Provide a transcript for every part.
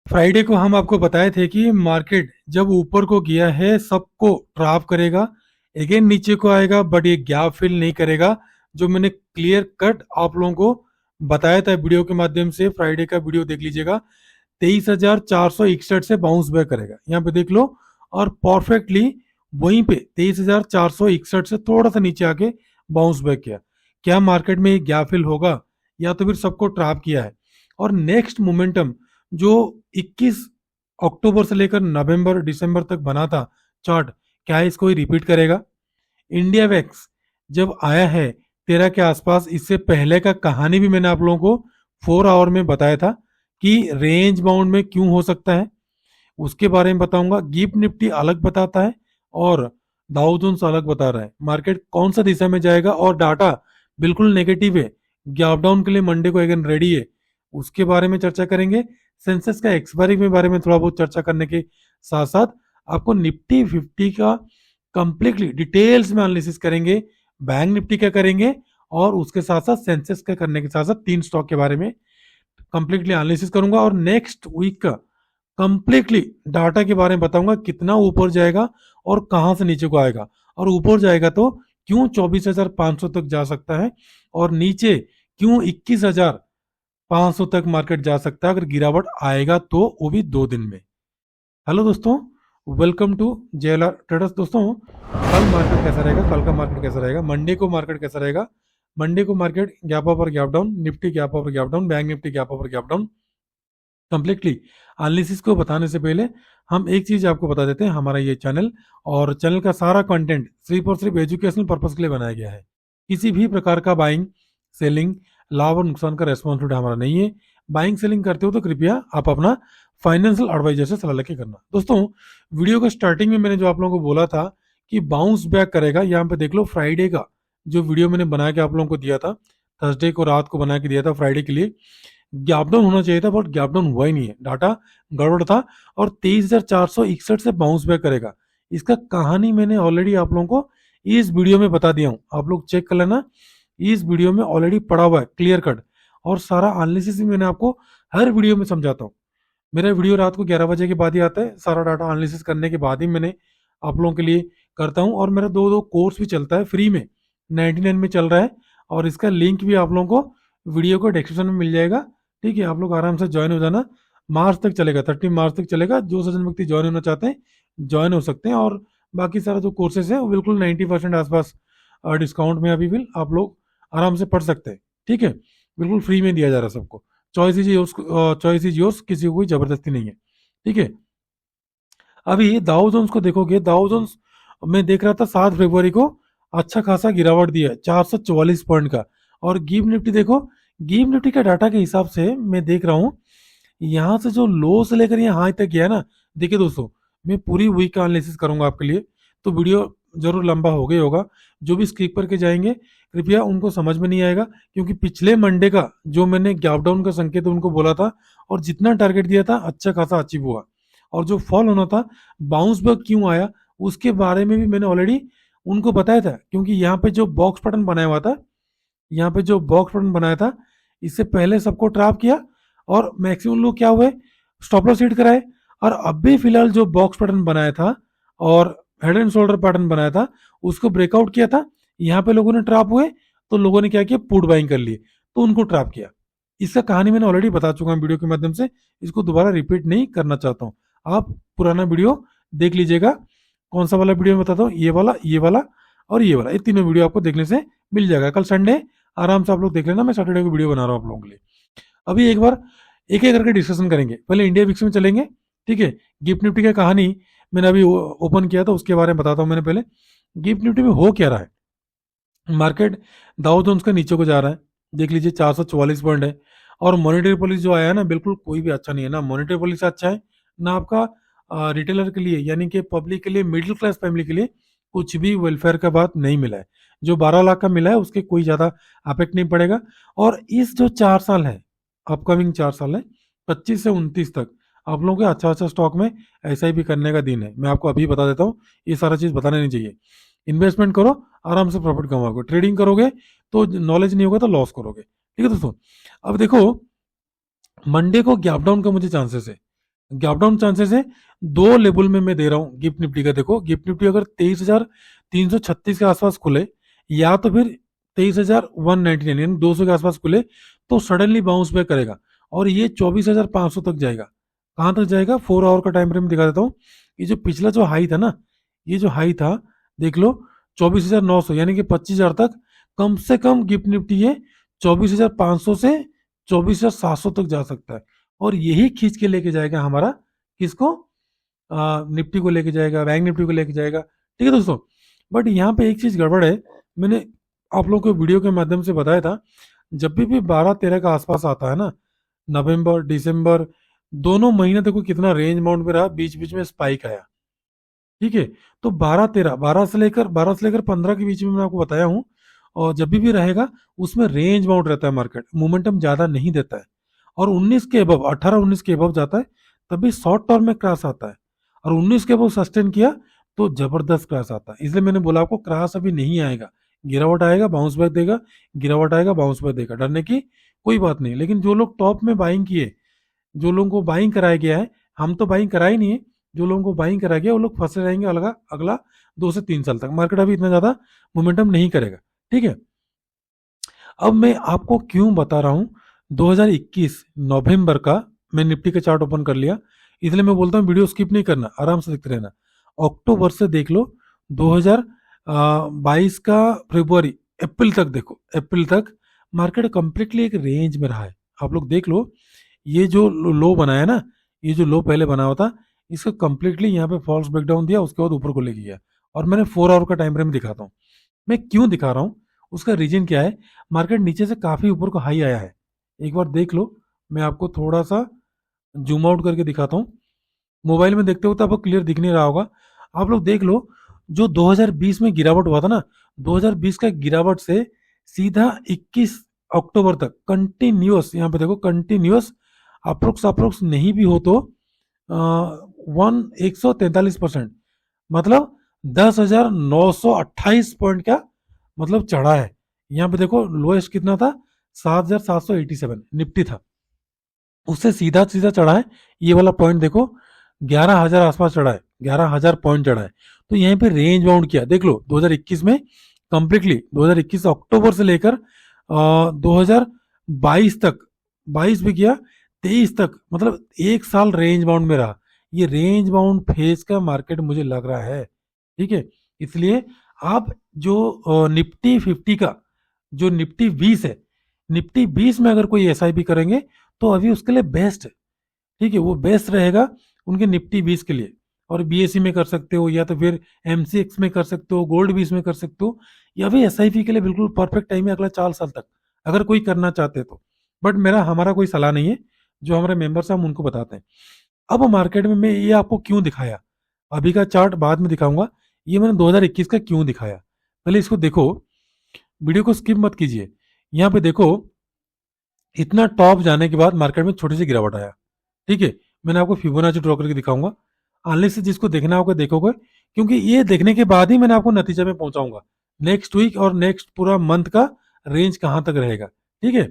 Friday को हम आपको बताए थे कि मार्केट जब ऊपर को गया है सबको ट्रैप करेगा, अगेन नीचे को आएगा बट ये गैप फिल नहीं करेगा। जो मैंने क्लियर कट आप लोगों को बताया था वीडियो के माध्यम से, फ्राइडे का वीडियो देख लीजिएगा। 23,461 से बाउंस बैक करेगा, यहाँ पे देख लो। और परफेक्टली वहीं पे 23,461 से थोड़ा सा नीचे आके बाउंस बैक किया। क्या मार्केट में गैप फिल होगा या तो फिर सबको ट्रैप किया है? और नेक्स्ट मोमेंटम जो 21 अक्टूबर से लेकर नवंबर दिसंबर तक बना था चार्ट, क्या इसको ही रिपीट करेगा? इंडिया वैक्स जब आया है 13 के आसपास, इससे पहले का कहानी भी मैंने आप लोगों को 4 आवर में बताया था कि रेंज बाउंड में क्यों हो सकता है, उसके बारे में बताऊंगा। गिफ्ट निफ्टी अलग बताता है और दाउ जोन्स अलग बता रहा है मार्केट कौन सा दिशा में जाएगा, और डाटा बिल्कुल नेगेटिव है, गैप डाउन के लिए मंडे को अगेन रेडी है, उसके बारे में चर्चा करेंगे। सेंसेक्स का एक्सपायरी के बारे में थोड़ा बहुत चर्चा करने के साथ साथ आपको निफ्टी 50 का कंप्लीटली डिटेल्स में एनालिसिस करेंगे। बैंक निफ्टी का करेंगे और उसके साथ साथ सेंसेक्स का करने के साथ साथ 3 स्टॉक के बारे में कंप्लीटली एनालिसिस करूंगा। और नेक्स्ट वीक का कंप्लीटली डाटा के बारे में बताऊंगा, कितना ऊपर जाएगा और कहां से नीचे को आएगा, और ऊपर जाएगा तो क्यों 24,500 तक जा सकता है, और नीचे क्यों 21,500 तक मार्केट जा सकता है अगर गिरावट आएगा तो, वो भी 2 दिन में। हेलो दोस्तों, वेलकम टू जेएलआर ट्रेडर्स। दोस्तों, कल मार्केट कैसा रहेगा, कल का मार्केट कैसा रहेगा, मंडे को मार्केट कैसा रहेगा? मंडे को मार्केट गैप अप और gap down, Nifty gap up और gap down, bank Nifty gap up और गैप डाउन। कंप्लीटली एनालिसिस को बताने से पहले हम एक चीज आपको बता देते हैं, हमारा ये चैनल और चैनल का सारा कंटेंट सिर्फ और सिर्फ एजुकेशनल पर्पज के लिए बनाया गया है। किसी भी प्रकार का बाइंग सेलिंग, लाभ और नुकसान का रेस्पॉन्सिबिलिटी हमारा नहीं है। बाइंग सेलिंग करते हो तो कृपया आप अपना फाइनेंशियल एडवाइजर से सलाह लेके करना। दोस्तों, वीडियो के स्टार्टिंग में मैंने जो आप लोगों को बोला था कि बाउंस बैक करेगा, यहाँ पे देख लो फ्राइडे का जो वीडियो मैंने बना के आप लोगों को दिया था, थर्सडे को रात को बना के दिया था फ्राइडे के लिए। गैप डाउन होना चाहिए था बट गैप डाउन हुआ ही नहीं है, डाटा गड़बड़ था। और 23,461 से बाउंस बैक करेगा, इसका कहानी मैंने ऑलरेडी आप लोगों को इस वीडियो में बता दिया हूं, आप लोग चेक कर लेना। इस वीडियो में ऑलरेडी पड़ा हुआ है क्लियर कट, और सारा एनालिसिस भी मैंने आपको हर वीडियो में समझाता हूँ। मेरा वीडियो रात को 11 बजे के बाद ही आता है, सारा डाटा एनालिसिस करने के बाद ही मैंने आप लोगों के लिए करता हूँ। और मेरा दो दो कोर्स भी चलता है फ्री में, 99 में चल रहा है, और इसका लिंक भी आप लोगों को वीडियो को डिस्क्रिप्शन में मिल जाएगा। ठीक है, आप लोग आराम से ज्वाइन हो जाना। मार्च तक चलेगा, 30 मार्च तक चलेगा। जो सज्जन व्यक्ति ज्वाइन होना चाहते हैं ज्वाइन हो सकते हैं, और बाकी सारा जो कोर्सेज है वो बिल्कुल 90% आसपास डिस्काउंट में अभी भी आप लोग आराम से पढ़ सकते हैं। ठीक है, बिल्कुल फ्री में दिया जा रहा है सबको। Choice is yours, choice is yours, किसी को कोई जबरदस्ती नहीं है। ठीक है, अभी दाउ जोन्स को देखोगे, दाउ जोन्स मैं देख रहा था 7 फरवरी को अच्छा खासा गिरावट दिया है 444 पॉइंट का। और गिव निफ्टी देखो, गिव निफ्टी का डाटा के हिसाब से मैं देख रहा हूँ, यहाँ से जो लो से लेकर यहाँ हाई तक गया ना। देखिए दोस्तों, मैं पूरी वीक का एनालिसिस करूंगा आपके लिए, तो वीडियो जरूर लंबा हो गया होगा। जो भी स्किप करके जाएंगे कृपया उनको समझ में नहीं आएगा, क्योंकि पिछले मंडे का जो मैंने गैप डाउन का संकेत उनको बोला था, और जितना टारगेट दिया था अच्छा खासा अचीव हुआ। और जो फॉल होना था, बाउंस बैक क्यों आया, उसके बारे में भी मैंने ऑलरेडी उनको बताया था। क्योंकि यहाँ पे जो बॉक्स पैटर्न बनाया हुआ था, यहाँ पे जो बॉक्स पैटर्न बनाया था, इससे पहले सबको ट्रैप किया और मैक्सिमम लोग क्या हुए, स्टॉप लॉस हिट कराए। और अब भी फिलहाल जो बॉक्स पैटर्न बनाया था और हेड एंड शोल्डर पैटर्न बनाया था, उसको ब्रेकआउट किया था। यहाँ पे लोगों ने ट्रैप हुए तो लोगों ने क्या किया, पुट बाइंग कर लिए, तो उनको ट्रैप किया। इसका कहानी मैंने ऑलरेडी बता चुका हूँ वीडियो के माध्यम से, इसको दोबारा रिपीट नहीं करना चाहता हूँ। आप पुराना वीडियो देख लीजिएगा। कौन सा वाला वीडियो में बताता हूँ, ये वाला और ये वाला, ये तीनों वीडियो आपको देखने से मिल जाएगा। कल संडे आराम से आप लोग देख लेना, मैं सैटरडे को वीडियो बना रहा हूँ आप लोगों के लिए। अभी एक बार एक एक करके डिस्कशन करेंगे। पहले इंडिया विक्स में चलेंगे। ठीक है, गिफ्ट निफ्टी का कहानी मैंने अभी ओपन किया था, उसके बारे में बताता हूँ। मैंने पहले गिफ्ट निफ्टी में हो क्या रहा है, मार्केट दाउ जोन्स का नीचे को जा रहा है, देख लीजिए 444 पॉइंट है। और मॉनेटरी पॉलिसी जो आया है ना, बिल्कुल कोई भी अच्छा नहीं है ना। मॉनेटरी पॉलिसी अच्छा है ना आपका रिटेलर के लिए, यानी कि पब्लिक के लिए, मिडिल क्लास फैमिली के लिए कुछ भी वेलफेयर का बात नहीं मिला है। जो 12 लाख का मिला है उसके कोई ज्यादा अफेक्ट नहीं पड़ेगा। और इस जो 4 साल है, अपकमिंग 4 साल है 25 से 29 तक, आप लोगों के अच्छा अच्छा स्टॉक में ऐसा ही भी करने का दिन है। मैं आपको अभी बता देता हूँ, ये सारा चीज बताना नहीं चाहिए। इन्वेस्टमेंट करो, आराम से प्रॉफिट कमाओगे। ट्रेडिंग करोगे तो नॉलेज नहीं होगा तो लॉस करोगे। ठीक है दोस्तों, अब देखो मंडे को गैप डाउन का मुझे चांसेस है। गैप डाउन चांसेस है। दो लेवल में मैं दे रहा हूँ गिफ्ट निफ्टी का। देखो गिफ्ट निफ्टी अगर 23,336 के आसपास खुले, या तो फिर 23,199 यानी 200 के आसपास खुले, तो सडनली बाउंस बैक करेगा और ये 24,500 तक जाएगा। कहाँ तक जाएगा? 4 आवर का टाइम फ्रेम दिखा देता हूँ। ये जो पिछला जो हाई था ना, ये जो हाई था देख लो 24,900, यानी कि 25,000 तक कम से कम गिफ्ट निफ्टी है 24,500 से 24,700 तक जा सकता है। और यही खींच के लेके जाएगा हमारा किसको? निफ्टी को लेके जाएगा, बैंक निफ्टी को लेके जाएगा। ठीक है दोस्तों, बट यहाँ पे एक चीज गड़बड़ है। मैंने आप लोगों को वीडियो के माध्यम से बताया था, जब भी 12-13 का आसपास आता है ना, नवंबर दिसंबर दोनों महीने देखो कितना रेंज बाउंड में रहा, बीच बीच में स्पाइक आया। ठीक है, तो 12-13, 12 से लेकर 15 के बीच में मैं आपको बताया हूँ। और जब भी रहेगा उसमें रेंज बाउंड रहता है, मार्केट मोमेंटम ज्यादा नहीं देता है। और 19 के अबव, 18-19 के अबव जाता है तभी शॉर्ट टर्म में क्रैश आता है। और 19 के अबव सस्टेन किया तो जबरदस्त क्रैश आता है। इसलिए मैंने बोला आपको क्रैश अभी नहीं आएगा, गिरावट आएगा बाउंस बैक देगा, गिरावट आएगा बाउंस बैक देगा, डरने की कोई बात नहीं। लेकिन जो लोग टॉप में बाइंग किए, जो लोगों को बाइंग कराया गया है, हम तो बाइंग करा ही नहीं है, जो लोगों को बाइंग कराया गया वो लोग फंसे रहेंगे अगला अगला 2 से 3 साल तक। मार्केट अभी इतना ज्यादा मोमेंटम नहीं करेगा। ठीक है, अब मैं आपको क्यों बता रहा हूँ 2021 नवंबर का, मैं निफ्टी का चार्ट ओपन कर लिया, इसलिए मैं बोलता हूँ वीडियो स्किप नहीं करना, आराम से देखते रहना। अक्टूबर से देख लो 2022 का फरवरी, अप्रैल तक देखो, अप्रैल तक मार्केट कंप्लीटली एक रेंज में रहा है। आप लोग देख लो, ये जो लो बनाया ना, ये जो लो पहले बना हुआ था, इसको कंप्लीटली यहाँ पे फॉल्स ब्रेकडाउन दिया, उसके बाद ऊपर को लेके गया। और मैंने 4 आवर का टाइम फ्रेम दिखाता हूँ। मैं क्यों दिखा रहा हूँ, उसका रीजन क्या है? मार्केट नीचे से काफी ऊपर को हाई आया है, एक बार देख लो। मैं आपको थोड़ा सा जूम आउट करके दिखाता हूँ। मोबाइल में देखते हो तो आपको क्लियर दिख नहीं रहा होगा। आप लोग देख लो, जो 2020 में गिरावट हुआ था ना, 2020 का गिरावट से सीधा 21 अक्टूबर तक कंटिन्यूअस, यहाँ पे देखो कंटिन्यूअस, अप्रोक्स अप्रोक्स नहीं भी हो तो 143%, मतलब 10,928 पॉइंट का मतलब चढ़ा है। यहाँ पे देखो लोएस्ट कितना था? 7,787 निफ्टी था, उससे सीधा सीधा चढ़ा है। ये वाला पॉइंट देखो 11,000 आसपास चढ़ा है, 11,000 पॉइंट चढ़ा है। तो यहीं पे रेंज बाउंड किया, देख लो 2021 में कंप्लीटली, 2021 अक्टूबर से लेकर 2022 तक, 22 भी किया, 23 तक, मतलब एक साल रेंज बाउंड में रहा। ये रेंज बाउंड फेज का मार्केट मुझे लग रहा है। ठीक है, इसलिए आप जो निफ्टी 50 का, जो निफ्टी 20 है, निफ्टी 20 में अगर कोई एसआईपी करेंगे तो अभी उसके लिए बेस्ट है। ठीक है, वो बेस्ट रहेगा उनके निफ्टी 20 के लिए। और बीएससी में कर सकते हो, या तो फिर एमसीएक्स में कर सकते हो, गोल्ड 20 में कर सकते हो, या फिर एसआईपी के लिए बिल्कुल परफेक्ट टाइम है अगला 4 साल तक, अगर कोई करना चाहते तो। बट मेरा हमारा कोई सलाह नहीं है, जो हमारे मेंबर्स हैं हम उनको बताते हैं। अब मार्केट में मैं ये आपको क्यों दिखाया, अभी का चार्ट बाद में दिखाऊंगा, ये मैंने 2021 का क्यों दिखाया, पहले इसको देखो, वीडियो को स्किप मत कीजिए। यहाँ पे देखो, इतना टॉप जाने के बाद मार्केट में छोटी सी गिरावट आया। ठीक है, मैंने आपको फिबोनाची ड्रॉ करके दिखाऊंगा, आने से जिसको देखना होगा देखोगे, क्योंकि ये देखने के बाद ही मैंने आपको नतीजे में पहुंचाऊंगा नेक्स्ट वीक और नेक्स्ट पूरा मंथ का रेंज कहां तक रहेगा। ठीक है,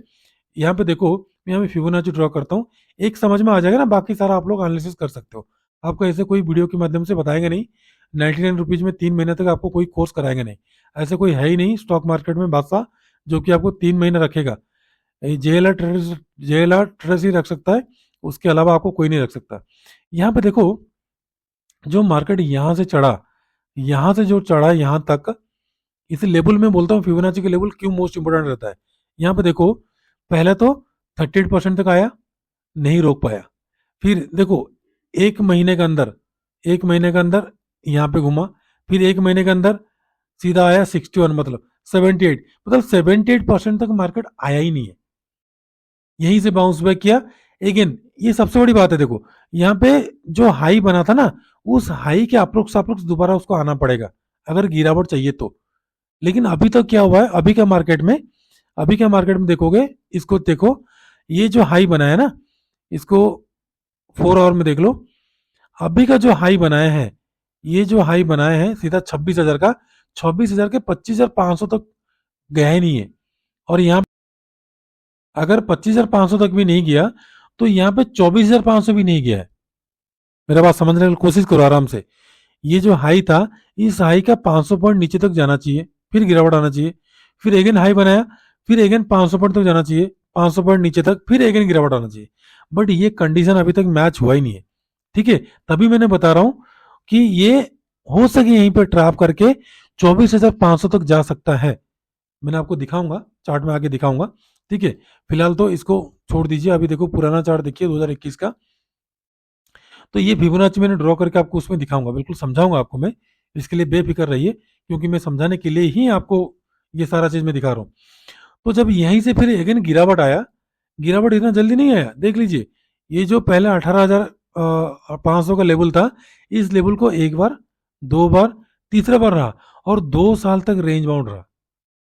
यहाँ पे देखो, मैं यहाँ पे फिबोनाची ड्रॉ करता हूँ, एक समझ में आ जाएगा ना, बाकी सारा आप लोग एनालिसिस कर सकते हो। आपको ऐसे कोई वीडियो के माध्यम से बताएंगे नहीं, 99 रुपीज में 3 महीने तक आपको कोई कोर्स कराएंगे नहीं। ऐसे कोई है ही नहीं स्टॉक मार्केट में बादशाह जो कि आपको 3 महीने रखेगा। जेएलआर ट्रेडर्स ही रख सकता है, उसके अलावा आपको कोई नहीं रख सकता। यहाँ पे देखो, जो मार्केट यहाँ से चढ़ा, यहाँ से जो चढ़ा यहाँ तक, इस लेवल में बोलता हूँ फिबोनाची के लेवल क्यों मोस्ट इंपोर्टेंट रहता है। यहाँ पे देखो, पहले तो 38% तक आया, नहीं रोक पाया। फिर देखो, एक महीने के अंदर, एक महीने के अंदर यहाँ पे घुमा, फिर एक महीने के अंदर सीधा आया 61, मतलब 78, मतलब 78% तक मार्केट आया ही नहीं है, यहीं से बाउंस बैक किया। अगेन ये सबसे बड़ी बात है, देखो यहाँ पे जो हाई बना था ना, उस हाई के अप्रोक्स अप्रोक्स दोबारा उसको आना पड़ेगा अगर गिरावट चाहिए तो। लेकिन अभी तक क्या हुआ है, अभी का मार्केट में, अभी का मार्केट में देखोगे, इसको देखो, ये जो हाई बनाया ना, इसको 4 आवर में देख लो, अभी का जो हाई बनाया है, ये जो हाई बनाया है सीधा 26,000 का, 26,000 के 25,500 तक गया ही नहीं है। और यहाँ अगर 25,500 तक भी नहीं गया, तो यहाँ पे 24,500 भी नहीं गया है। मेरा बात समझने की कोशिश करो आराम से। ये जो हाई था, इस हाई का 500 पॉइंट नीचे तक जाना चाहिए, फिर गिरावट आना चाहिए। फिर अगेन हाई बनाया, फिर अगेन 500 पॉइंट तक जाना चाहिए, 500 पॉइंट नीचे तक, फिर अगेन गिरावट आना चाहिए। बट ये कंडीशन अभी तक मैच हुआ ही नहीं है। ठीक है, तभी मैंने बता रहा हूं कि ये हो सके यहीं पे ट्रैप करके 24,500 तक जा सकता है। मैंने आपको दिखाऊंगा, चार्ट में आगे दिखाऊंगा। ठीक है, फिलहाल तो इसको छोड़ दीजिए। अभी देखो पुराना चार्ट देखिए 2021 का। तो ये फिबोनाची मैंने ड्रॉ करके आपको उसमें दिखाऊंगा, बिल्कुल समझाऊंगा आपको मैं। इसके लिए बेफिक्र रहिए, क्योंकि मैं समझाने के लिए ही आपको ये सारा चीज मैं दिखा रहा हूँ। तो जब यहीं से फिर अगेन गिरावट आया, गिरावट इतना जल्दी नहीं आया, देख लीजिए। ये जो पहले 18,500 का लेवल था, इस लेवल को एक बार, दो बार, तीसरा बार रहा, और 2 साल तक रेंज बाउंड रहा।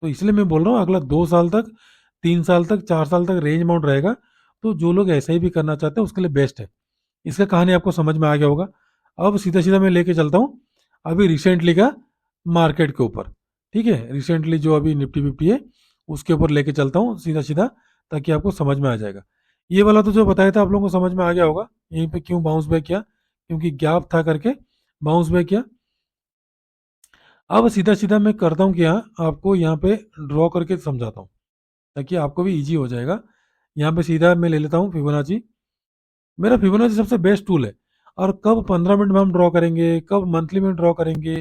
तो इसलिए मैं बोल रहा हूँ अगला 2 साल तक, 3 साल तक, 4 साल तक रेंज बाउंड रहेगा। तो जो लोग ऐसा ही भी करना चाहते हैं उसके लिए बेस्ट है। इसका कहानी आपको समझ में आ गया होगा। अब सीधा सीधा मैं लेके चलता हूँ अभी रिसेंटली का मार्केट के ऊपर। ठीक है, रिसेंटली जो अभी निफ्टी फिफ्टी है उसके ऊपर लेके चलता हूँ सीधा सीधा, ताकि आपको समझ में आ जाएगा। ये वाला तो जो बताया था आप लोगों को समझ में आ गया होगा, यहीं पे क्यों बाउंस बैक किया, क्योंकि गैप था करके बाउंस बैक किया। अब सीधा सीधा मैं करता हूँ क्या, आपको यहाँ पे ड्रॉ करके समझाता हूँ, ताकि आपको भी इजी हो जाएगा। यहाँ पे सीधा मैं ले लेता हूँ फिबोनाची। मेरा फिबोनाची सबसे बेस्ट टूल है। और कब 15 मिनट में हम ड्रॉ करेंगे, कब मंथली में ड्रॉ करेंगे,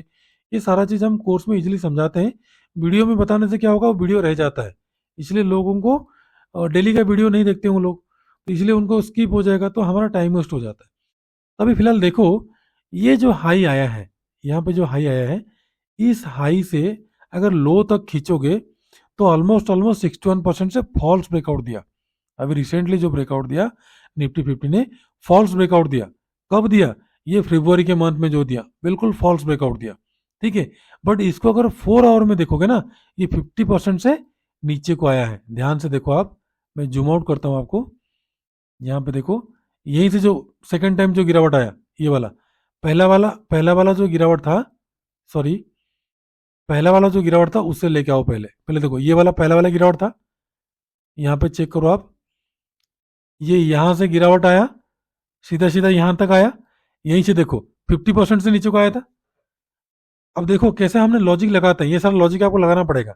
ये सारा चीज़ हम कोर्स में इजीली समझाते हैं। वीडियो में बताने से क्या होगा, वो वीडियो रह जाता है। इसलिए लोगों को डेली का वीडियो नहीं देखते हैं वो लोग, तो इसलिए उनको स्किप हो जाएगा, तो हमारा टाइम वेस्ट हो जाता है। अभी फिलहाल देखो, ये जो हाई आया है, यहाँ पे जो हाई आया है, इस हाई से अगर लो तक खींचोगे तो ऑलमोस्ट ऑलमोस्ट 61% से फॉल्स ब्रेकआउट दिया। अभी रिसेंटली जो ब्रेकआउट दिया निफ्टी फिफ्टी ने, फॉल्स ब्रेकआउट दिया। कब दिया, ये फरवरी के मंथ में जो दिया, बिल्कुल फॉल्स ब्रेकआउट दिया। ठीक है, बट इसको अगर 4 आवर में देखोगे ना, ये 50% से नीचे को आया है। ध्यान से देखो आप, मैं जूम आउट करता हूँ आपको। यहाँ पे देखो, यहीं से जो सेकंड टाइम जो गिरावट आया, ये वाला, पहला वाला जो गिरावट था, सॉरी, पहला वाला जो गिरावट था उससे लेके आओ। पहले पहले देखो, ये वाला पहला वाला गिरावट था, यहाँ पे चेक करो आप। ये यहां से गिरावट आया, सीधा सीधा यहां तक आया। यहीं से देखो 50% से नीचे को आया था। अब देखो कैसे हमने लॉजिक लगाते हैं, ये सारा लॉजिक आपको लगाना पड़ेगा।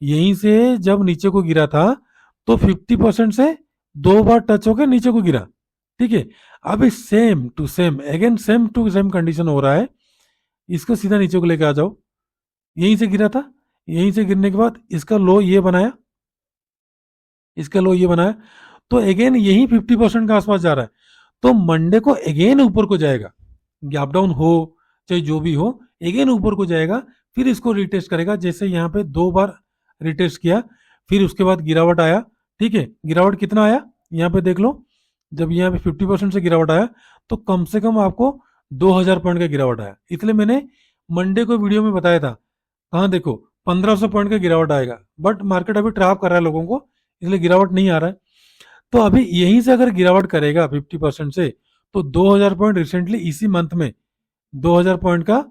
यहीं से जब नीचे को गिरा था, तो 50% से 2 बार टच होकर नीचे को गिरा। ठीक है, अभी same to same, again same to same condition हो रहा है। इसको सीधा नीचे को लेके आ जाओ। यहीं से गिरा था, यहीं से गिरने के बाद इसका लो ये बनाया, इसका लो ये बनाया, तो अगेन यही 50% के आसपास जा रहा है। तो मंडे को अगेन ऊपर को जाएगा, गैप डाउन हो चाहे जो भी हो, अगेन ऊपर को जाएगा। फिर इसको रिटेस्ट करेगा, जैसे यहाँ पे 2 बार रिटेस्ट किया, फिर उसके बाद गिरावट आया। ठीक है, गिरावट कितना आया, यहाँ पे देख लो। जब यहाँ पे 50% से गिरावट आया, तो कम से कम आपको 2,000 पॉइंट का गिरावट आया। इसलिए मैंने मंडे को वीडियो में बताया था, कहाँ देखो 1,500 पॉइंट का गिरावट आएगा। बट मार्केट अभी ट्रैप कर रहा है लोगों को, इसलिए गिरावट नहीं आ रहा है। तो अभी यहीं से अगर गिरावट करेगा 50% से, तो 2,000 पॉइंट रिसेंटली इसी मंथ में, 2,000 पॉइंट का,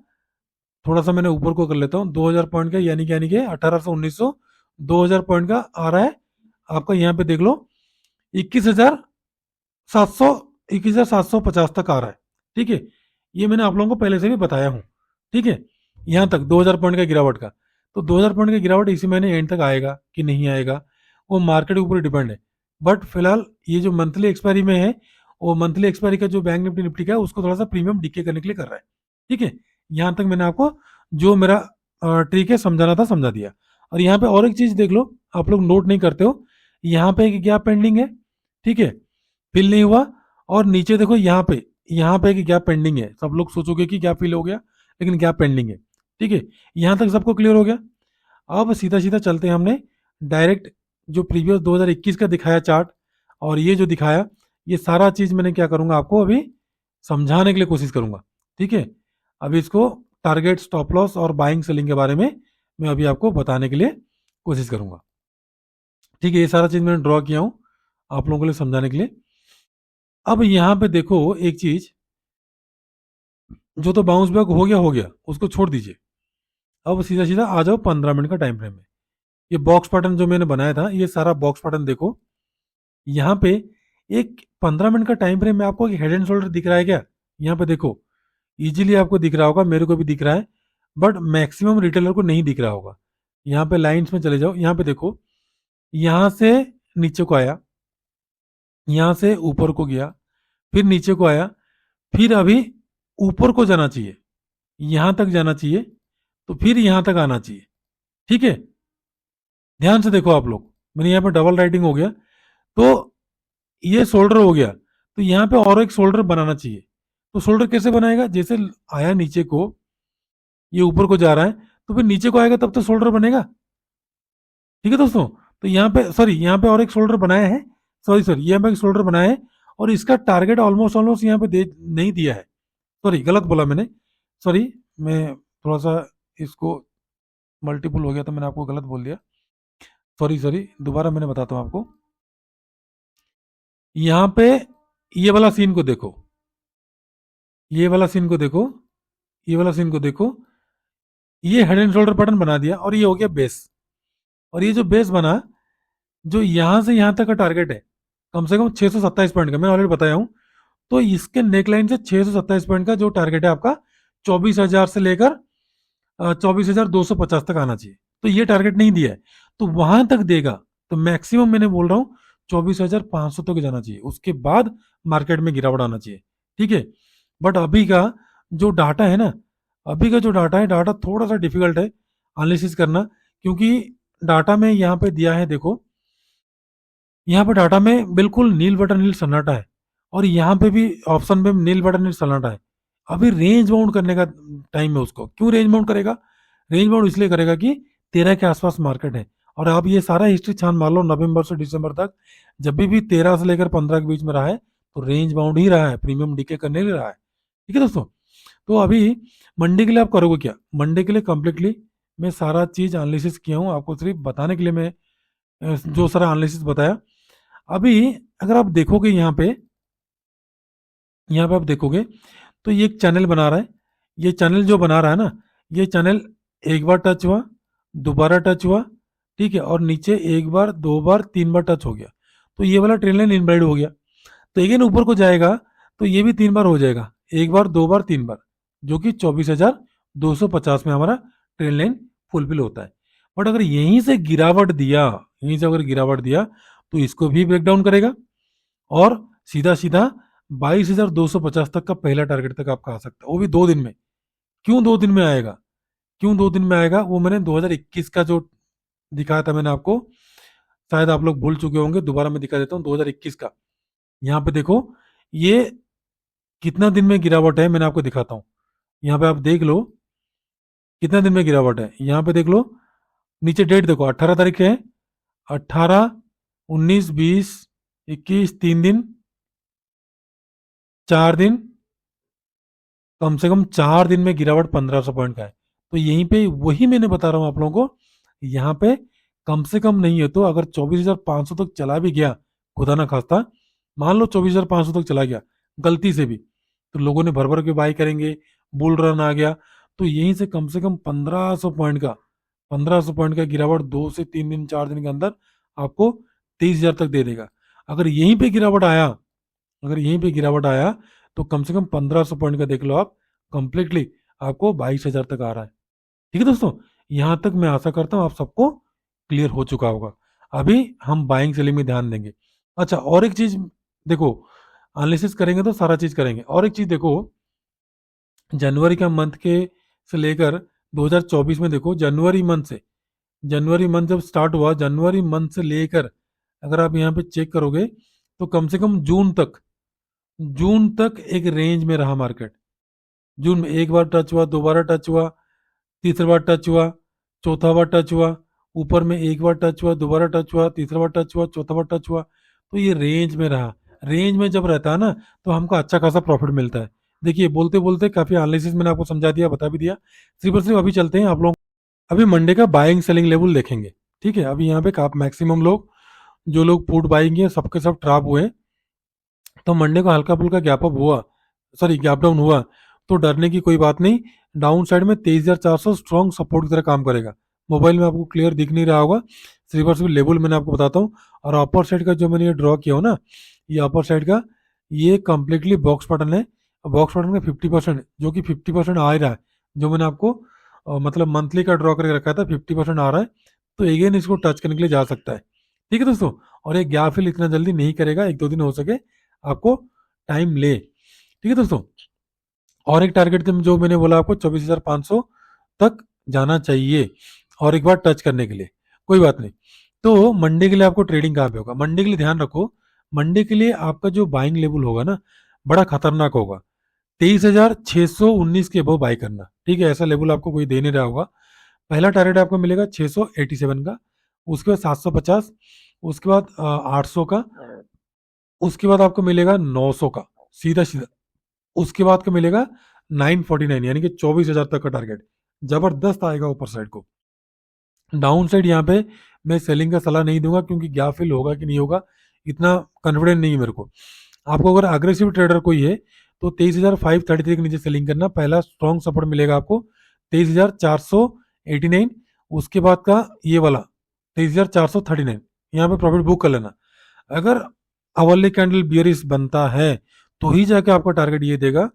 थोड़ा सा मैंने ऊपर को कर लेता हूँ, 2,000 पॉइंट का, यानी कि 1800, 1900, 2,000 पॉइंट का आ रहा है आपका। यहाँ पे देख लो 21,700, 21,750 तक आ रहा है। ठीक है, ये मैंने आप लोगों को पहले से भी बताया हूँ। ठीक है, यहाँ तक 2,000 पॉइंट का गिरावट का। तो 2,000 पॉइंट का गिरावट इसी महीने एंड तक आएगा कि नहीं आएगा, वो मार्केट के ऊपर डिपेंड है। बट फिलहाल ये जो मंथली एक्सपायरी में है, वो मंथली एक्सपायरी का जो बैंक निफ्टी निफ्टी का है, उसको थोड़ा सा प्रीमियम डीके करने के लिए कर रहा है। ठीक है, यहाँ तक मैंने आपको जो मेरा ट्रिक है समझाना था समझा दिया। और यहाँ पे और एक चीज देख लो, आप लोग नोट नहीं करते हो, यहाँ पे एक गैप पेंडिंग है। ठीक है, फिल नहीं हुआ। और नीचे देखो, यहाँ पे एक गैप पेंडिंग है। सब लोग सोचोगे कि गैप फिल हो गया, लेकिन गैप पेंडिंग है। ठीक है, यहाँ तक सबको क्लियर हो गया। अब सीधा सीधा चलते हैं हमने डायरेक्ट जो प्रीवियस 2021 का दिखाया चार्ट, और ये जो दिखाया, ये सारा चीज मैंने क्या करूंगा आपको अभी समझाने के लिए कोशिश करूंगा। ठीक है, अभी इसको टारगेट, स्टॉप लॉस और बाइंग सेलिंग के बारे में मैं अभी आपको बताने के लिए कोशिश करूंगा। ठीक है, ये सारा चीज मैंने ड्रॉ किया हूं आप लोगों के लिए समझाने के लिए। अब यहाँ पे देखो एक चीज, जो तो बाउंस बैक हो गया, उसको छोड़ दीजिए। अब सीधा सीधा आ जाओ 15 मिनट का टाइम फ्रेम में। ये बॉक्स पैटर्न जो मैंने बनाया था, ये सारा बॉक्स पैटर्न देखो। यहाँ पे एक 15 मिनट का टाइम फ्रेम में आपको एक हेड एंड शोल्डर दिख रहा है क्या? यहाँ पे देखो, इजीली आपको दिख रहा होगा, मेरे को भी दिख रहा है, बट मैक्सिमम रिटेलर को नहीं दिख रहा होगा। यहाँ पे लाइंस में चले जाओ, यहाँ पे देखो, यहाँ से नीचे को आया, यहाँ से ऊपर को गया, फिर नीचे को आया, फिर अभी ऊपर को जाना चाहिए, यहां तक जाना चाहिए, तो फिर यहां तक आना चाहिए। ठीक है, ध्यान से देखो आप लोग, मैंने यहाँ पे डबल राइटिंग हो गया, तो ये शोल्डर हो गया, तो यहाँ पे और एक शोल्डर बनाना चाहिए। तो शोल्डर कैसे बनाएगा, जैसे आया नीचे को, ये ऊपर को जा रहा है, तो फिर नीचे को आएगा तब तो शोल्डर बनेगा। ठीक है दोस्तों, तो यहाँ पे सॉरी, यहाँ पे और एक शोल्डर बनाया है, सॉरी सॉरी, यहाँ पे एक शोल्डर बनाया है, और इसका टारगेट ऑलमोस्ट ऑलमोस्ट यहाँ पे दे नहीं दिया है। सॉरी, गलत बोला मैंने, सॉरी, मैं थोड़ा सा इसको मल्टीपल हो गया तो मैंने आपको गलत बोल दिया, सॉरी सॉरी, दोबारा मैंने बताता हूँ आपको। यहाँ पे ये वाला सीन को देखो, ये वाला सीन को देखो, ये वाला सीन को देखो, ये हेड एंड शोल्डर पैटर्न बना दिया, और ये हो गया बेस। और ये जो बेस बना, जो यहां से यहां तक का टारगेट है, कम से कम 627 पॉइंट का, मैं ऑलरेडी बताया हूं। तो इसके नेकलाइन से 627 पॉइंट का जो टारगेट है आपका, 24,000 से लेकर 24,250 तक आना चाहिए। तो ये टारगेट नहीं दिया है, तो वहां तक देगा, तो मैक्सिमम मैंने बोल रहा हूँ 24,500 तक जाना चाहिए, उसके बाद मार्केट में गिरावट आना चाहिए। ठीक है, बट अभी का जो डाटा है ना, अभी का जो डाटा है, डाटा थोड़ा सा डिफिकल्ट है एनालिसिस करना, क्योंकि डाटा में यहाँ पे दिया है, देखो यहाँ पे डाटा में बिल्कुल नील बटन नील सन्नाटा है, और यहाँ पे भी ऑप्शन पे नील बटन नील सन्नाटा है। अभी रेंज बाउंड करने का टाइम है उसको। क्यों रेंज बाउंड करेगा, रेंज बाउंड इसलिए करेगा कि 13 के आसपास मार्केट है, और आप ये सारा हिस्ट्री छान मार लो, नवंबर से दिसंबर तक जब भी 13 से लेकर 15 के बीच में रहा है, तो रेंज बाउंड ही रहा है, प्रीमियम डीके करने नहीं रहा है। ठीक है दोस्तों, तो अभी मंडे के लिए आप करोगे क्या, मंडे के लिए कंप्लीटली मैं सारा चीज एनालिसिस किया हूँ, आपको सिर्फ बताने के लिए मैं जो सारा एनालिसिस बताया। अभी अगर आप देखोगे यहाँ पे आप देखोगे, तो ये एक चैनल बना रहा है, ये चैनल जो बना रहा है ना, ये चैनल एक बार टच हुआ, दोबारा टच हुआ, ठीक है, और नीचे एक बार, दो बार, तीन बार टच हो गया, तो ये वाला ट्रेन लाइन इनवैलिड हो गया। तो अगेन ऊपर को जाएगा, तो ये भी 3 बार हो जाएगा, एक बार, दो बार, 3 बार, जो कि 24,250 में हमारा ट्रेन लाइन फुलफिल होता है। बट अगर यहीं से गिरावट दिया, यहीं से अगर गिरावट दिया, तो इसको भी ब्रेक डाउन करेगा, और सीधा सीधा 22,250 तक का पहला टारगेट तक आपका आ सकता है, वो भी 2 दिन में। क्यों 2 दिन में आएगा, क्यों 2 दिन में आएगा, वो मैंने 2021 का जो दिखाया था मैंने आपको, शायद आप लोग भूल चुके होंगे, दोबारा मैं दिखा देता हूँ 2021 का। यहाँ पे देखो, ये कितना दिन में गिरावट है, मैंने आपको दिखाता हूँ। यहाँ पे आप देख लो कितना दिन में गिरावट है, यहाँ पे देख लो, नीचे डेट देखो, 18 तारीख है, 18, 19, 20, 21, 3 दिन, 4 दिन, कम से कम 4 दिन में गिरावट 1500 पॉइंट का है। तो यहीं पे वही मैंने बता रहा हूँ आप लोगों को, यहाँ पे कम से कम नहीं है तो अगर 24,500 तक चला भी गया, खुदा ना खास्ता, मान लो 24,500 तक चला गया गलती से भी, तो लोगों ने भर भर के बाई करेंगे, बुल रन आ गया, तो यहीं से कम 1500 पॉइंट का, 1500 पॉइंट का गिरावट 2 से 3 दिन 4 दिन के अंदर आपको 23,000 तक दे देगा। अगर यहीं पे गिरावट आया, अगर यहीं पे गिरावट आया, तो कम से कम 1500 पॉइंट का देख लो आप, कंप्लीटली आपको 22,000 तक आ रहा है। ठीक है दोस्तों, यहां तक मैं आशा करता हूं आप सबको क्लियर हो चुका होगा। अभी हम बाइंग सेलिंग में ध्यान देंगे। अच्छा, और एक चीज देखो, एनालिसिस करेंगे तो सारा चीज करेंगे, और एक चीज देखो, जनवरी का मंथ के से लेकर 2024 में देखो, जनवरी मंथ से, जनवरी मंथ जब स्टार्ट हुआ, जनवरी मंथ से लेकर अगर आप यहाँ पे चेक करोगे, तो कम से कम जून तक, जून तक एक रेंज में रहा मार्केट। जून में एक बार टच हुआ, दोबारा टच हुआ, तीसरा बार टच हुआ, चौथा बार टच हुआ, ऊपर में एक बार टच हुआ, दोबारा टच हुआ, तीसरा बार टच हुआ, चौथा बार टच हुआ, तो ये रेंज में रहा। रेंज में जब रहता है ना, तो हमको अच्छा खासा प्रॉफिट मिलता है। देखिए, बोलते बोलते काफी एनालिसिस मैंने आपको समझा दिया, बता भी दिया। सिर्फ और सिर्फ अभी चलते हैं आप लोग, अभी मंडे का बाइंग सेलिंग लेवल देखेंगे। ठीक है, अभी यहाँ पे मैक्सिमम लोग, जो लोग पुट बाइंग है, सबके सब ट्रैप हुए, तो मंडे को हल्का फुल्का गैप अप हुआ, सॉरी गैप डाउन हुआ, तो डरने की कोई बात नहीं। डाउन साइड में 23,400 स्ट्रॉन्ग सपोर्ट की तरह काम करेगा। मोबाइल में आपको क्लियर दिख नहीं रहा होगा, सिर्फ और सिर्फ लेवल मैंने आपको बताता हूँ। और अपर साइड का जो मैंने ये ड्रॉ किया हो ना, ये अपर साइड का, ये कंप्लीटली बॉक्स पैटर्न है, बॉक्स बटन का 50% जो कि 50% आ ही रहा है, जो मैंने आपको मतलब मंथली का ड्रॉ करके रखा था 50% आ रहा है, तो अगेन इसको टच करने के लिए जा सकता है। ठीक है दोस्तों, और ये गैप फिल इतना जल्दी नहीं करेगा, 1-2 दिन हो सके आपको टाइम ले। ठीक है दोस्तों, और एक टारगेट जो मैंने बोला आपको 24,500 तक जाना चाहिए और एक बार टच करने के लिए, कोई बात नहीं। तो मंडे के लिए आपको ट्रेडिंग कहाँ पे होगा, मंडे के लिए ध्यान रखो, मंडे के लिए आपका जो बाइंग लेवल होगा ना, बड़ा खतरनाक होगा। 23,619 के अबव बाई करना, ठीक है, ऐसा लेवल आपको कोई दे नहीं रहा होगा। पहला टारगेट आपको मिलेगा 687 का, उसके बाद 750, उसके बाद 800 का, उसके बाद आपको मिलेगा 900 का, सीधा सीधा। उसके बाद का मिलेगा 949, यानी कि 24,000 तक का टारगेट, जबरदस्त आएगा ऊपर साइड को। डाउन साइड यहाँ पे मैं सेलिंग का सलाह नहीं दूंगा, क्योंकि गैप फिल होगा कि नहीं होगा इतना कॉन्फिडेंट नहीं है मेरे को। आपको अगर अग्रेसिव ट्रेडर कोई है तो 23,533 के नीचे सेलिंग करना। पहला स्ट्रॉन्ग सपोर्ट मिलेगा आपको 23,489, उसके बाद का ये वाला 23,439, यहाँ पे प्रॉफिट बुक कर लेना। अगर अवरली कैंडल बियरिश बनता है तो ही जाके आपका टारगेट ये देगा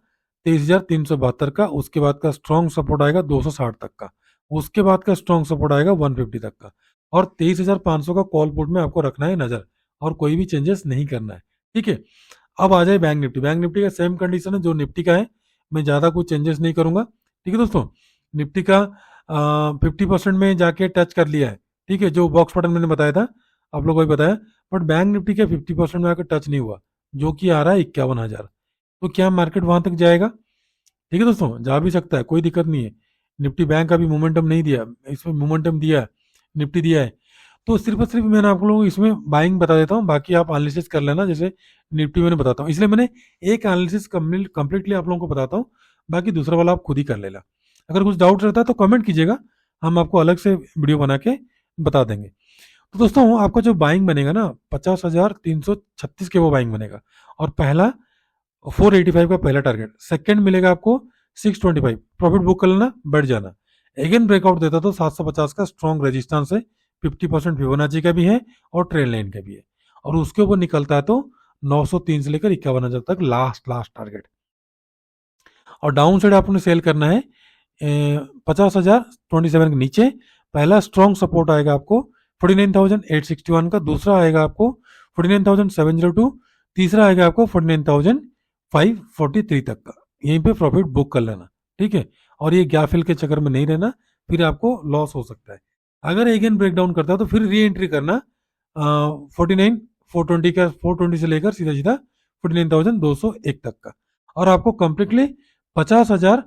23,372 का, उसके बाद का स्ट्रॉन्ग सपोर्ट आएगा 260 तक का, उसके बाद का स्ट्रॉन्ग सपोर्ट आएगा 150 तक का, और 23,500 का कॉल पुट में आपको रखना है नजर, और कोई भी चेंजेस नहीं करना है। ठीक है, अब आ जाए बैंक निफ्टी। बैंक निफ्टी का सेम कंडीशन है जो निफ्टी का है, मैं ज़्यादा कुछ चेंजेस नहीं करूंगा। ठीक है दोस्तों, निफ्टी का 50% में जाके टच कर लिया है, ठीक है, जो बॉक्स बटन मैंने बताया था आप लोगों को भी बताया, बट बैंक निफ्टी का 50% में आकर टच नहीं हुआ, जो कि आ रहा है 51,000। तो क्या मार्केट वहां तक जाएगा? ठीक है दोस्तों, जा भी सकता है, कोई दिक्कत नहीं है। निफ्टी बैंक का भी मोमेंटम नहीं दिया, इसमें मोमेंटम दिया है, निफ्टी दिया है। तो सिर्फ और सिर्फ मैंने आप लोगों को इसमें बाइंग बता देता हूँ, बाकी आप एनालिसिस कर लेना, जैसे निफ्टी मैंने बताता हूँ, इसलिए मैंने एक एनालिसिस कंप्लीटली आप लोगों को बताता हूँ, बाकी दूसरा वाला आप खुद ही कर लेना। अगर कुछ डाउट रहता है तो कमेंट कीजिएगा, हम आपको अलग से वीडियो बना के बता देंगे। तो दोस्तों, आपका जो बाइंग बनेगा ना 50,336 के वो बाइंग बनेगा, और पहला 485 का पहला टारगेट, सेकंड मिलेगा आपको 625, प्रॉफिट बुक कर लेना, बढ़ जाना। अगेन ब्रेकआउट देता तो 750 का स्ट्रॉन्ग रेजिस्टेंस है, 50% फिबोनाची का भी है और ट्रेंड लाइन का भी है, और उसके ऊपर निकलता है तो 903 से लेकर 51,000 तक लास्ट लास्ट टारगेट। और डाउन साइड आपने सेल करना है 50,027 के नीचे। पहला स्ट्रॉन्ग सपोर्ट आएगा आपको 49,861 का, दूसरा आएगा आपको 49,702, तीसरा आएगा आपको 49,543 तक का। यहीं पे प्रॉफिट बुक कर लेना, ठीक है, और ये गैप फिल के चक्कर में नहीं रहना, फिर आपको लॉस हो सकता है। अगर अगेन ब्रेकडाउन करता है तो फिर री एंट्री करना 49,420 का, 420 से लेकर सीधा सीधा 49,201 तक का, और आपको कंप्लीटली 50,000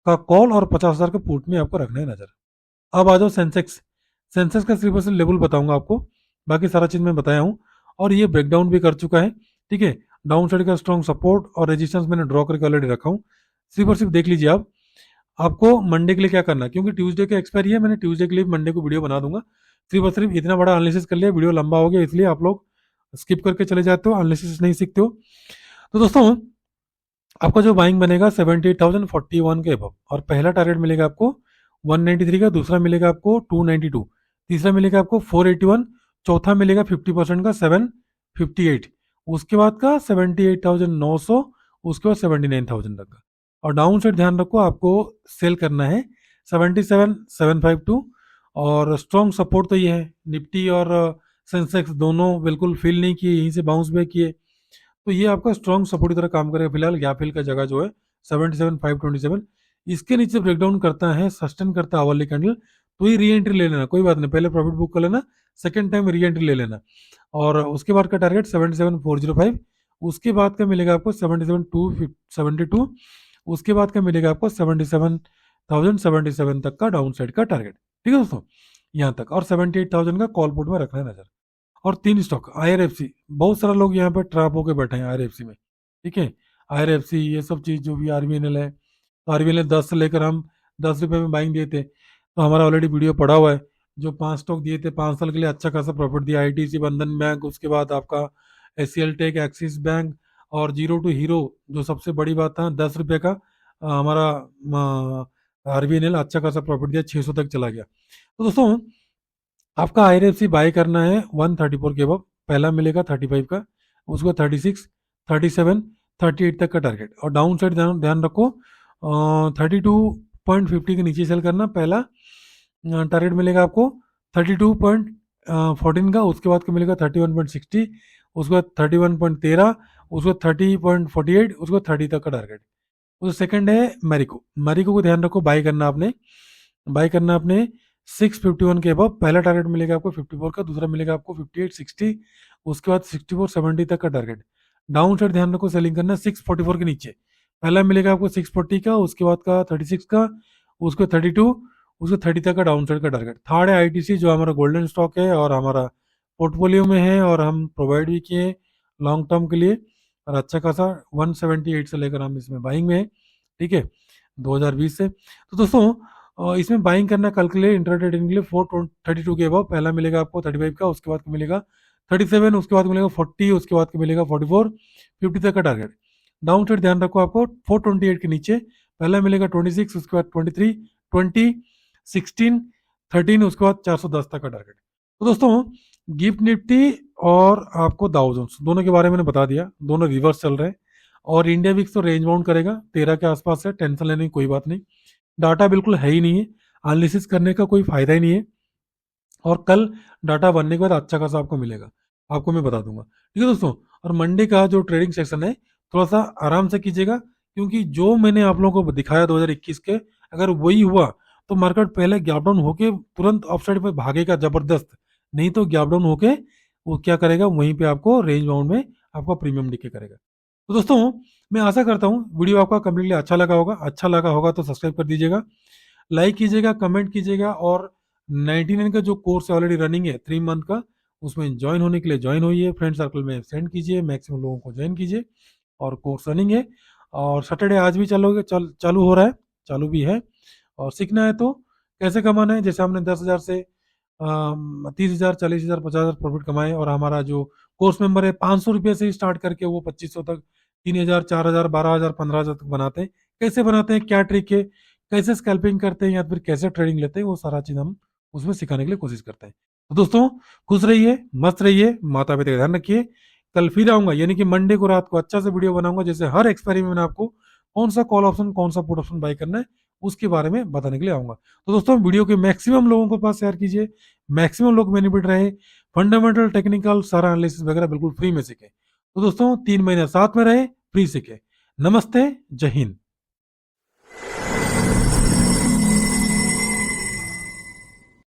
का कॉल और 50,000 का पुट में आपको रखना है नजर। अब आ जाओ सेंसेक्स। सेंसेक्स का 3% लेवल बताऊंगा आपको, बाकी सारा चीज मैं बताया हूँ, और ये ब्रेकडाउन भी कर चुका है। ठीक है, डाउन साइड का स्ट्रॉन्ग सपोर्ट और रेजिस्टेंस मैंने ड्रॉ करके ऑलरेडी रखा हूँ, सिर्फ और सिर्फ देख लीजिए आप। आपको मंडे के लिए क्या करना है, क्योंकि ट्यूसडे का एक्सपायरी है, मैंने ट्यूसडे के लिए मंडे को वीडियो बना दूंगा। सिर्फ और सिर्फ इतना बड़ा एनालिसिस कर लिया, वीडियो लंबा हो गया, इसलिए आप लोग स्किप करके चले जाते हो, एनालिसिस नहीं सीखते हो। तो दोस्तों, आपका जो बाइंग बनेगा 78,041 के अबव, और पहला टारगेट मिलेगा आपको 193 का, दूसरा मिलेगा आपको 292, तीसरा मिलेगा आपको 481, चौथा मिलेगा 50% का 758, उसके बाद का 78,900, उसके बाद 79,000 तक का। और डाउन साइड ध्यान रखो, आपको सेल करना है 77,752, और स्ट्रॉन्ग सपोर्ट तो ये है, निफ्टी और सेंसेक्स दोनों बिल्कुल फिल नहीं किए, यहीं से बाउंस बैक किए, तो ये आपका स्ट्रॉन्ग सपोर्ट की तरह काम करेगा। फिलहाल गैप हिल का जगह जो है 77,527, इसके नीचे ब्रेकडाउन करता है, सस्टेन करता है आवरली कैंडल, तो ये री एंट्री ले लेना, कोई बात नहीं, पहले प्रॉफिट बुक कर लेना, सेकंड टाइम री एंट्री ले लेना, और उसके बाद का टारगेट 77,405, उसके बाद का मिलेगा आपको 77,272, उसके बाद का मिलेगा आपको 77,077 तक का डाउन साइड का टारगेट। ठीक है दोस्तों, यहाँ तक, और 78,000 का कॉल पुट में रखना है नजर। और 3 स्टॉक IRFC, बहुत सारा लोग यहाँ पे ट्रैप होके बैठे हैं IRFC में। ठीक है, IRFC ये सब चीज जो भी RVNL है, तो RVNL 10 से लेकर हम 10 रुपए में बाइंग दिए थे, तो हमारा ऑलरेडी वीडियो पड़ा हुआ है, जो 5 स्टॉक दिए थे 5 साल के लिए, अच्छा खासा प्रॉफिट दिया। ITC, बंधन बैंक, उसके बाद आपका SCL टेक, एक्सिस बैंक, और जीरो टू हीरो, जो सबसे बड़ी बात था 10 रुपए का हमारा RVNL अच्छा खासा प्रॉफिट दिया, 600 तक चला गया। तो दोस्तों, आपका IRFC बाय करना है 134 के अब, पहला मिलेगा 35 का, उसको 36, 37, 38 तक का टारगेट। और डाउन साइड ध्यान ध्यान रखो, 32.50 के नीचे सेल करना। पहला टारगेट मिलेगा आपको 32.14 का, उसके बाद का मिलेगा 31.60, उसके बाद 31.13, उसके बाद 30.48, उसके बाद 30 तक का टारगेट। उसका सेकंड है मैरिको। मैरिको को ध्यान रखो, बाई करना आपने, बाई करना आपने 651 के अबव। पहला टारगेट मिलेगा आपको 54 का, दूसरा मिलेगा आपको 58.60, उसके बाद 64.70 तक का टारगेट। डाउन साइड ध्यान रखो, सेलिंग करना 644 के नीचे। पहला मिलेगा आपको 640 का, उसके बाद का 36 का, उसके 32, उसके 30 तक का डाउन साइड का टारगेट। थर्ड है आईटीसी, जो हमारा गोल्डन स्टॉक है और हमारा पोर्टफोलियो में है और हम प्रोवाइड भी किए लॉन्ग टर्म के लिए, और अच्छा खासा 178 से लेकर हम इसमें बाइंग में है, ठीक है, 2020 से। तो दोस्तों इसमें बाइंग करना कल के लिए, इंट्राडे ट्रेडिंग के लिए 432 के अबव। पहला मिलेगा आपको 35 का, उसके बाद मिलेगा 37, उसके बाद मिलेगा 40, उसके बाद मिलेगा 44, 50 तक का टारगेट। डाउन साइड ध्यान रखो आपको 428 के नीचे। पहला मिलेगा 26, उसके बाद 23, 20, 16, 13, उसके बाद 410 तक का टारगेट। तो दोस्तों गिफ्ट निफ्टी और आपको दाउ जोन्स दोनों के बारे में मैंने बता दिया, दोनों रिवर्स चल रहे हैं। और इंडिया विक्स तो रेंज बाउंड करेगा 13 के आसपास है, टेंशन लेने की कोई बात नहीं। डाटा बिल्कुल है ही नहीं है, एनालिसिस करने का कोई फायदा ही नहीं है। और कल डाटा बनने के बाद अच्छा खासा आपको मिलेगा, आपको मैं बता दूंगा, ठीक है दोस्तों। और मंडे का जो ट्रेडिंग सेक्शन है थोड़ा सा आराम से कीजिएगा, क्योंकि जो मैंने आप लोगों को दिखाया 2021 के, अगर वही हुआ तो मार्केट पहले गैप डाउन होके तुरंत अपसाइड पे भागेगा जबरदस्त, नहीं तो गैप डाउन होके वो क्या करेगा, वहीं पे आपको रेंज बाउंड में आपका प्रीमियम डिके करेगा। तो दोस्तों मैं आशा करता हूँ वीडियो आपका कम्प्लीटली अच्छा लगा होगा। अच्छा लगा होगा तो सब्सक्राइब कर दीजिएगा, लाइक कीजिएगा, कमेंट कीजिएगा, और 99 का जो कोर्स ऑलरेडी रनिंग है 3 मंथ का, उसमें ज्वाइन होने के लिए ज्वाइन होइए, फ्रेंड सर्कल में सेंड कीजिए, मैक्सिमम लोगों को ज्वाइन कीजिए। और कोर्स रनिंग है, और सैटरडे आज भी चालू हो रहा है, चालू भी है। और सीखना है तो कैसे कमाना है, जैसे हमने 10,000 से 30,000, 40,000, 50,000 प्रॉफिट कमाए, और हमारा जो कोर्स मेंबर है 500 रुपये से ही स्टार्ट करके वो 2500 तक, 3,000, 4,000, 12,000, 15,000 तक बनाते हैं। कैसे बनाते हैं, क्या ट्रिक है, कैसे स्कैल्पिंग करते हैं या फिर कैसे ट्रेडिंग लेते हैं, वो सारा चीज हम उसमें सिखाने के लिए कोशिश करते हैं। तो दोस्तों खुश रहिए, मस्त रहिए, माता पिता का ध्यान रखिए। कल फिर आऊंगा, यानी कि मंडे को रात को अच्छा से वीडियो बनाऊंगा, जैसे हर एक्सपायरी में मैंने आपको कौन सा कॉल ऑप्शन कौन सा पुट ऑप्शन बाय करना है उसके बारे में बताने के लिए आऊंगा। तो दोस्तों वीडियो के मैक्सिमम लोगों के पास शेयर कीजिए, मैक्सिमम लोग बेनिफिट रहे, फंडामेंटल टेक्निकल सारा एनालिसिस वगैरह बिल्कुल फ्री में सीखे। तो दोस्तों 3 महीने साथ में रहे, फ्री सीखे। नमस्ते, जय हिंद।